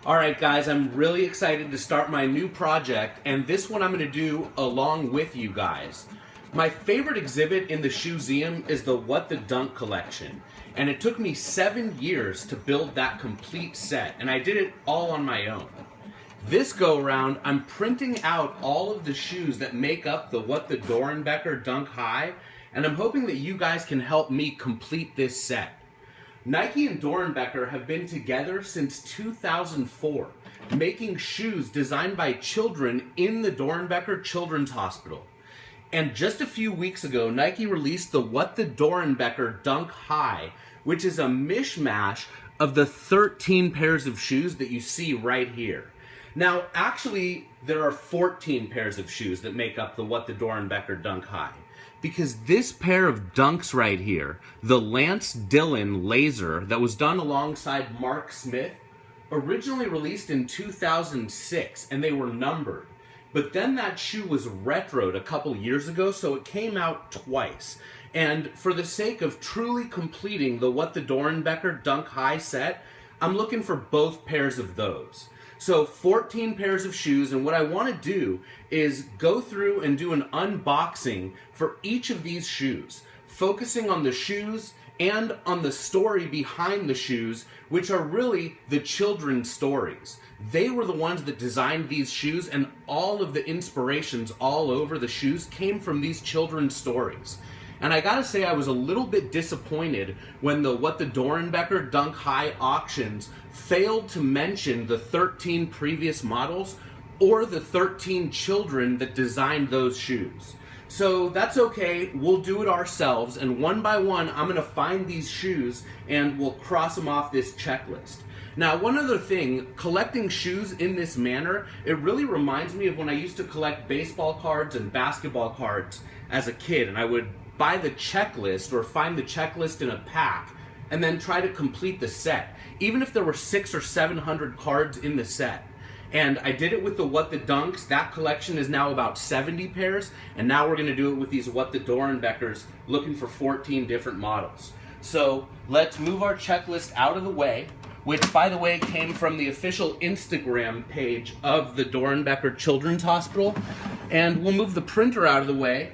Alright guys, I'm really excited to start my new project, and this one I'm going to do along with you guys. My favorite exhibit in the ShoeZeum is the What the Dunk collection, and it took me 7 years to build that complete set, and I did it all on my own. This go around, I'm printing out all of the shoes that make up the What the Doernbecher Dunk High, and I'm hoping that you guys can help me complete this set. Nike and Doernbecher have been together since 2004, making shoes designed by children in the Doernbecher Children's Hospital. And just a few weeks ago, Nike released the What the Doernbecher Dunk High, which is a mishmash of the 13 pairs of shoes that you see right here. Now, actually, there are 14 pairs of shoes that make up the What the Doernbecher Dunk High. Because this pair of dunks right here, the Lance Dillon Laser that was done alongside Mark Smith, originally released in 2006, and they were numbered. But then that shoe was retroed a couple years ago, so it came out twice. And for the sake of truly completing the What the Doernbecher Dunk High set, I'm looking for both pairs of those. So 14 pairs of shoes, and what I want to do is go through and do an unboxing for each of these shoes, focusing on the shoes and on the story behind the shoes, which are really the children's stories. They were the ones that designed these shoes, and all of the inspirations all over the shoes came from these children's stories. And I gotta say, I was a little bit disappointed when the What the Doernbecher Dunk High auctions failed to mention the 13 previous models or the 13 children that designed those shoes. So that's okay, we'll do it ourselves, and one by one I'm gonna find these shoes and we'll cross them off this checklist. Now, one other thing, collecting shoes in this manner, it really reminds me of when I used to collect baseball cards and basketball cards as a kid, and I would buy the checklist or find the checklist in a pack and then try to complete the set, even if there were 600 or 700 cards in the set. And I did it with the What the Dunks. That collection is now about 70 pairs, and now we're going to do it with these What the Doernbechers, looking for 14 different models. So let's move our checklist out of the way, which, by the way, came from the official Instagram page of the Doernbecher Children's Hospital. And we'll move the printer out of the way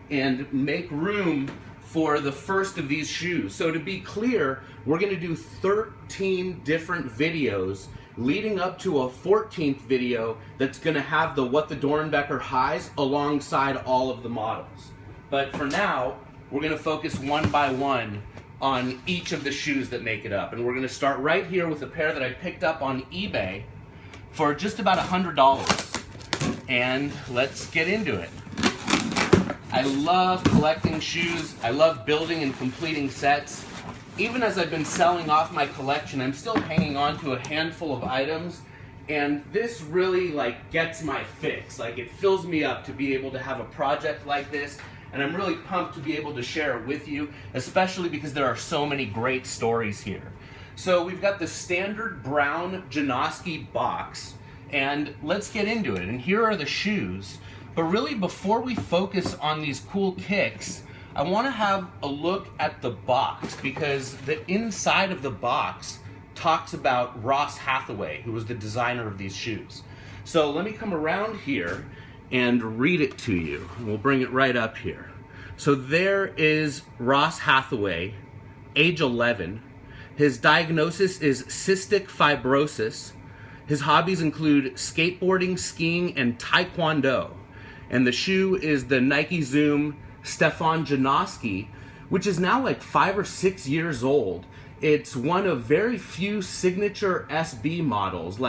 and make room for the first of these shoes. So to be clear, we're going to do 13 different videos leading up to a 14th video that's going to have the What the Doernbecher highs alongside all of the models. But for now, we're going to focus one by one on each of the shoes that make it up. And we're going to start right here with a pair that I picked up on eBay for just about $100. And let's get into it. I love collecting shoes. I love building and completing sets. Even as I've been selling off my collection, I'm still hanging on to a handful of items, and this really gets my fix. It fills me up to be able to have a project like this, and I'm really pumped to be able to share it with you, especially because there are so many great stories here. So we've got the standard brown Janoski box, and let's get into it. And here are the shoes. But really, before we focus on these cool kicks, I want to have a look at the box, because the inside of the box talks about Ross Hathaway, who was the designer of these shoes. So let me come around here and read it to you. We'll bring it right up here. So there is Ross Hathaway, age 11. His diagnosis is cystic fibrosis. His hobbies include skateboarding, skiing, and taekwondo. And the shoe is the Nike Zoom Stefan Janoski, which is now 5 or 6 years old. It's one of very few signature SB models.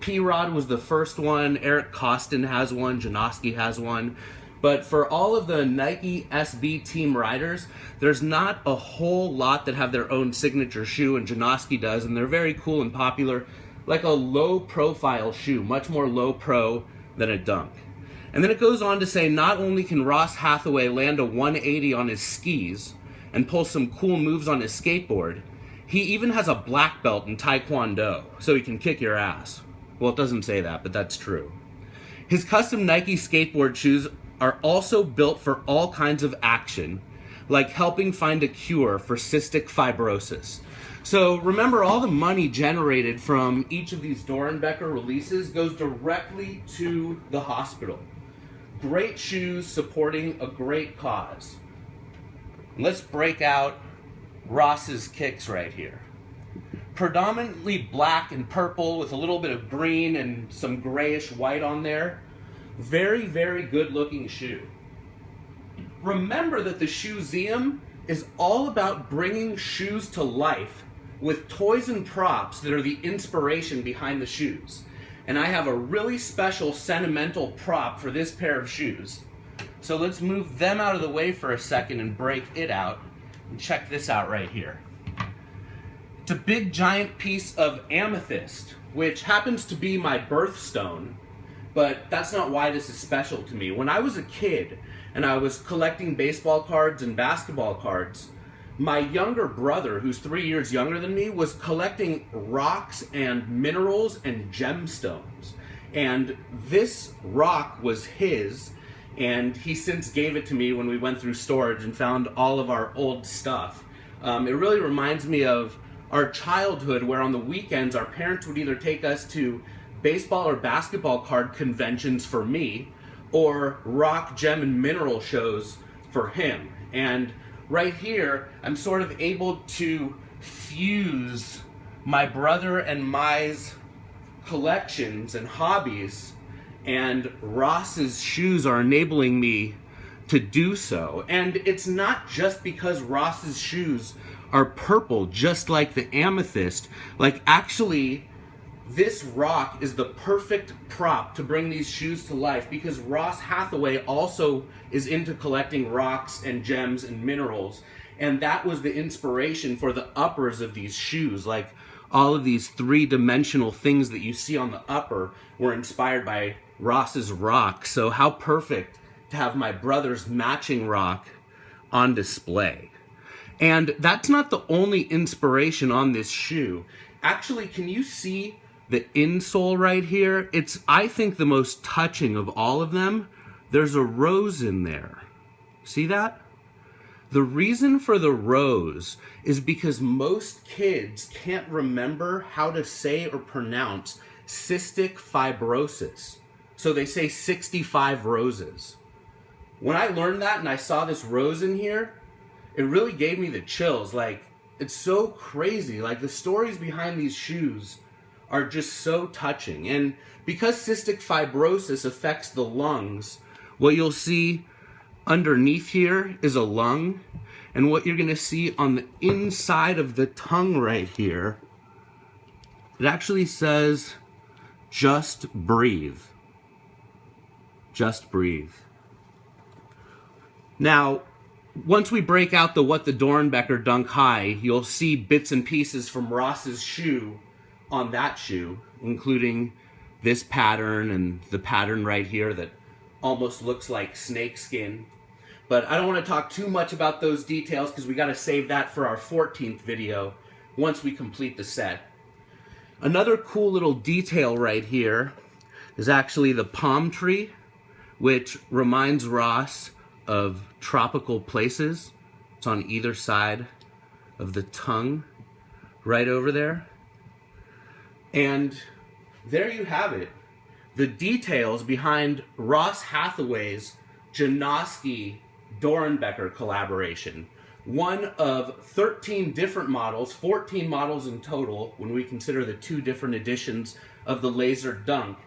P-Rod was the first one, Eric Costin has one, Janoski has one. But for all of the Nike SB team riders, there's not a whole lot that have their own signature shoe, and Janoski does, and they're very cool and popular. Like a low-profile shoe, much more low-pro than a dunk. And then it goes on to say not only can Ross Hathaway land a 180 on his skis and pull some cool moves on his skateboard, he even has a black belt in taekwondo, so he can kick your ass. Well, it doesn't say that, but that's true. His custom Nike skateboard shoes are also built for all kinds of action, like helping find a cure for cystic fibrosis. So remember, all the money generated from each of these Doernbecher releases goes directly to the hospital. Great shoes supporting a great cause. Let's break out Ross's kicks right here. Predominantly black and purple with a little bit of green and some grayish white on there. Very, very good looking shoe. Remember that the ShoeZeum is all about bringing shoes to life with toys and props that are the inspiration behind the shoes. And I have a really special sentimental prop for this pair of shoes. So let's move them out of the way for a second and break it out. And check this out right here. It's a big giant piece of amethyst, which happens to be my birthstone, but that's not why this is special to me. When I was a kid and I was collecting baseball cards and basketball cards, my younger brother, who's 3 years younger than me, was collecting rocks and minerals and gemstones. And this rock was his, and he since gave it to me when we went through storage and found all of our old stuff. It really reminds me of our childhood, where on the weekends our parents would either take us to baseball or basketball card conventions for me, or rock, gem, and mineral shows for him. And right here, I'm sort of able to fuse my brother and my's collections and hobbies, and Ross's shoes are enabling me to do so. And it's not just because Ross's shoes are purple, just like the amethyst. Like, actually, this rock is the perfect prop to bring these shoes to life, because Ross Hathaway also is into collecting rocks and gems and minerals, and that was the inspiration for the uppers of these shoes. Like, all of these three-dimensional things that you see on the upper were inspired by Ross's rock. So how perfect to have my brother's matching rock on display. And that's not the only inspiration on this shoe. Actually, can you see the insole right here? It's, I think, the most touching of all of them. There's a rose in there. See that? The reason for the rose is because most kids can't remember how to say or pronounce cystic fibrosis. So they say 65 roses. When I learned that and I saw this rose in here, it really gave me the chills. Like, it's so crazy. Like, the stories behind these shoes are just so touching. And because cystic fibrosis affects the lungs, what you'll see underneath here is a lung, and what you're gonna see on the inside of the tongue right here, it actually says, just breathe. Just breathe. Now, once we break out the What the Doernbecher Dunk High, you'll see bits and pieces from Ross's shoe on that shoe, including this pattern and the pattern right here that almost looks like snakeskin. But I don't want to talk too much about those details because we got to save that for our 14th video once we complete the set. Another cool little detail right here is actually the palm tree, which reminds Ross of tropical places. It's on either side of the tongue, right over there. And there you have it. The details behind Ross Hathaway's Janoski Doernbecher collaboration. One of 13 different models, 14 models in total when we consider the 2 different editions of the Laser Dunk.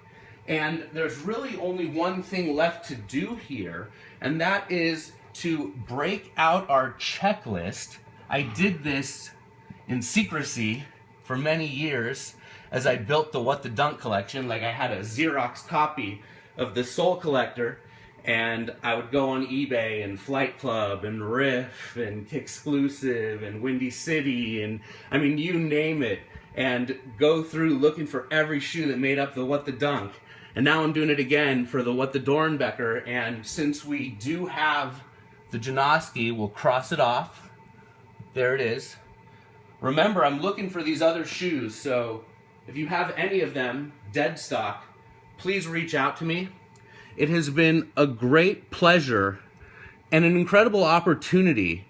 And there's really only one thing left to do here, and that is to break out our checklist. I did this in secrecy for many years as I built the What the Dunk collection. Like, I had a Xerox copy of the Soul Collector, and I would go on eBay and Flight Club and Riff and Kickxclusive and Windy City and, I mean, you name it, and go through looking for every shoe that made up the What the Dunk. And now I'm doing it again for the What the Doernbecher, and since we do have the Janoski, we'll cross it off. There it is. Remember, I'm looking for these other shoes, so if you have any of them, dead stock, please reach out to me. It has been a great pleasure and an incredible opportunity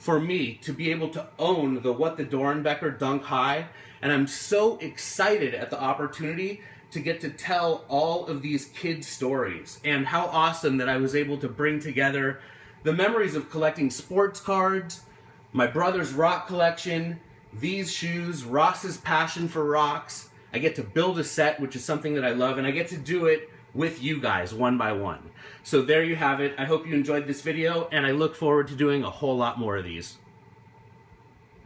for me to be able to own the What the Doernbecher Dunk High, and I'm so excited at the opportunity to get to tell all of these kids' stories, and how awesome that I was able to bring together the memories of collecting sports cards, my brother's rock collection, these shoes, Ross's passion for rocks. I get to build a set, which is something that I love, and I get to do it with you guys one by one. So there you have it. I hope you enjoyed this video, and I look forward to doing a whole lot more of these.